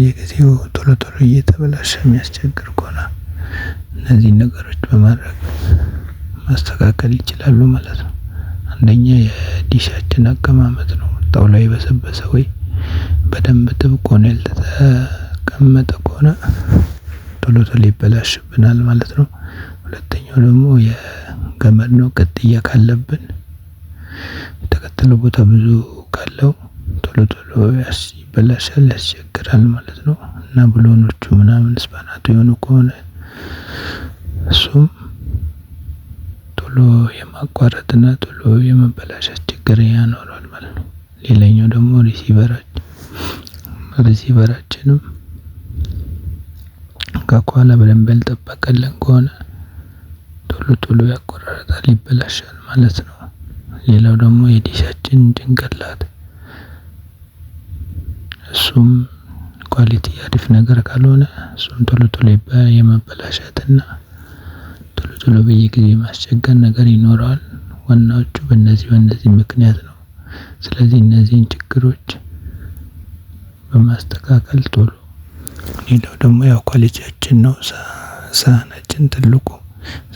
በየጊዜው ቶሎ ቶሎ እየተበላሸ የሚያስቸግር ከሆነ እነዚህን ነገሮች በማድረግ ማስተካከል ይችላሉ ማለት ነው። አንደኛ የዲሻችን አቀማመጥ ነው። ጣውላው የበሰበሰ ወይ በደንብ ጥብቅ ሆኖ ያልተቀመጠ ከሆነ ቶሎ ቶሎ ይበላሽብናል ማለት ነው። ሁለተኛው ደግሞ የገመድ ነው። ቅጥያ ካለብን የተቀጠለ ቦታ ብዙ ካለው ቶሎ ቶሎ ይበላሻል፣ ያስቸግራል ማለት ነው። እና ብሎኖቹ ምናምን ስፓናቱ የሆኑ ከሆነ እሱም ቶሎ የማቋረጥና ቶሎ የመበላሸት ችግር ያኖራል ማለት ነው። ሌላኛው ደግሞ ሪሲቨራችንም ከኋላ በደንብ ያልጠበቀልን ከሆነ ቶሎ ቶሎ ያቆራርጣል፣ ይበላሻል ማለት ነው። ሌላው ደግሞ የዲሻችን ጭንቅላት እሱም ኳሊቲ አሪፍ ነገር ካልሆነ እሱም ቶሎ ቶሎ የመበላሸትና ቶሎ ቶሎ በየጊዜው የማስቸገር ነገር ይኖረዋል። ዋናዎቹ በእነዚህ ምክንያት ነው። ስለዚህ እነዚህን ችግሮች በማስተካከል ቶሎ ሌላው ደግሞ ያው ኳሊቲያችን ነው። ሳህናችን ትልቁ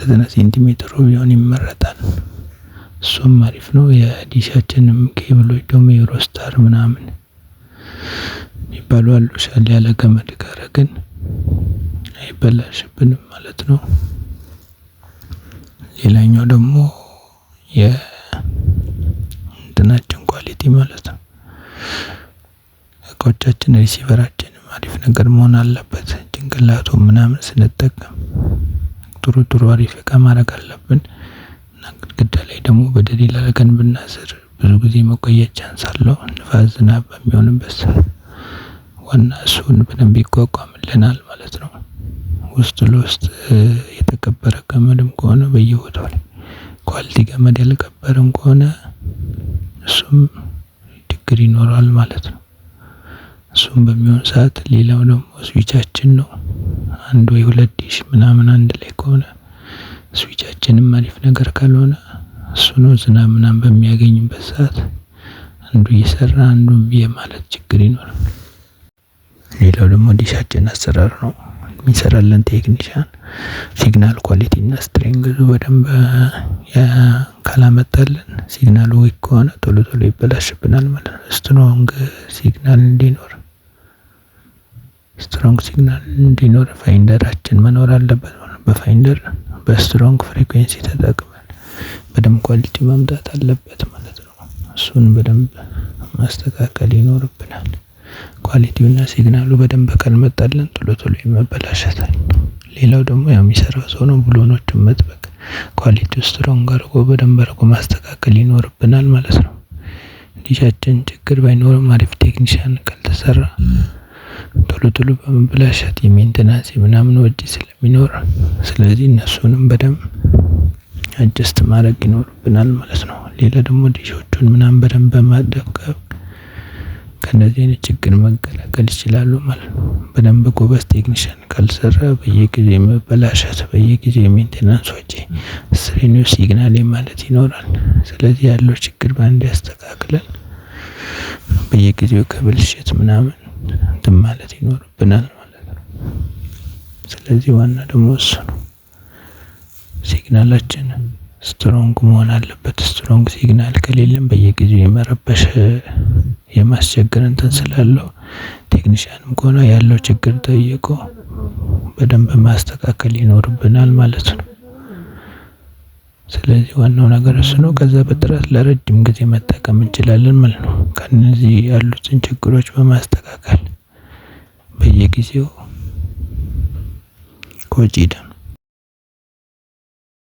90 ሴንቲሜትር ቢሆን ይመረጣል። እሱም አሪፍ ነው። የዲሻችንም ኬብሎች ደግሞ የሮስታር ምናምን የሚባሉ አሉ። ሻል ያለ ገመድ ካረግን አይበላሽብንም ማለት ነው። ሌላኛው ደግሞ የእንትናችን ኳሊቲ ማለት ነው። እቃዎቻችን ሪሲቨራችንም አሪፍ ነገር መሆን አለበት። ጭንቅላቱ ምናምን ስንጠቀም ጥሩ አሪፍ እቃ ማድረግ አለብን። እና ግድግዳ ላይ ደግሞ በድሪል አድርገን ብናስር ብዙ ጊዜ መቆየት ቻንስ አለው። ንፋስ፣ ዝናብ በሚሆንበት ሰዓት ዋና እሱን በደንብ ይቋቋምልናል ማለት ነው። ውስጥ ለውስጥ የተቀበረ ገመድም ከሆነ በየቦታው ላይ ኳሊቲ ገመድ ያልቀበረም ከሆነ እሱም ችግር ይኖረዋል ማለት ነው። እሱም በሚሆን ሰዓት ሌላው ደግሞ ስዊቻችን ነው። አንድ ወይ ሁለት ዲሽ ምናምን አንድ ላይ ከሆነ ስዊቻችንም አሪፍ ነገር ካልሆነ እሱ ነው ዝናብ ምናምን በሚያገኝበት ሰዓት አንዱ እየሰራ አንዱ እምቢ የማለት ችግር ይኖራል። ሌላው ደግሞ ዲሻችን አሰራር ነው። የሚሰራልን ቴክኒሻን ሲግናል ኳሊቲ እና ስትሬንግዙ በደንብ ካላመጣልን ሲግናሉ ዊክ ከሆነ ቶሎ ቶሎ ይበላሽብናል ማለት ነው። ስትሮንግ ሲግናል እንዲኖር ፋይንደራችን መኖር አለበት። በፋይንደር በስትሮንግ ፍሪኩዌንሲ ተጠቅመን በደንብ ኳሊቲ ማምጣት አለበት ማለት ነው። እሱን በደንብ ማስተካከል ይኖርብናል። ኳሊቲውና ሲግናሉ በደንብ ካልመጣልን ቶሎ ቶሎ ይመበላሻል። ሌላው ደግሞ ያው የሚሰራው ሰው ነው። ብሎኖችን መጥበቅ፣ ኳሊቲው ስትሮንግ አድርጎ በደንብ አድርጎ ማስተካከል ይኖርብናል ማለት ነው። ዲሻችን ችግር ባይኖርም አሪፍ ቴክኒሻን ካልተሰራ ቶሎ ቶሎ በመበላሸት የሜንቴናንስ ምናምን ወጪ ስለሚኖር ስለዚህ እነሱንም በደንብ አጀስት ማድረግ ይኖርብናል ማለት ነው። ሌላ ደግሞ ዲሾቹን ምናምን በደንብ በማጠብቀብ ከነዚህ አይነት ችግር መገላገል ይችላሉ ማለት ነው። በደንብ ጎበዝ ቴክኒሻን ካልሰራ በየጊዜው መበላሸት፣ በየጊዜው ሜንቴናንስ ወጪ፣ ስትሬኒዮ ሲግናል ማለት ይኖራል። ስለዚህ ያለው ችግር በአንድ ያስተካክለን በየጊዜው ከብልሽት ምናምን እንትን ማለት ይኖርብናል ማለት ነው። ስለዚህ ዋና ደግሞ እሱ ነው። ሲግናላችን ስትሮንግ መሆን አለበት። ስትሮንግ ሲግናል ከሌለን በየጊዜው የመረበሽ የማስቸገር እንትን ስላለው ቴክኒሻንም ከሆነ ያለው ችግር ጠይቆ በደንብ ማስተካከል ይኖርብናል ማለት ነው። ስለዚህ ዋናው ነገር እሱ ነው። ከዛ በጥራት ለረጅም ጊዜ መጠቀም እንችላለን ማለት ነው። ከነዚህ ያሉትን ችግሮች በማስተካከል በየጊዜው ከወጪ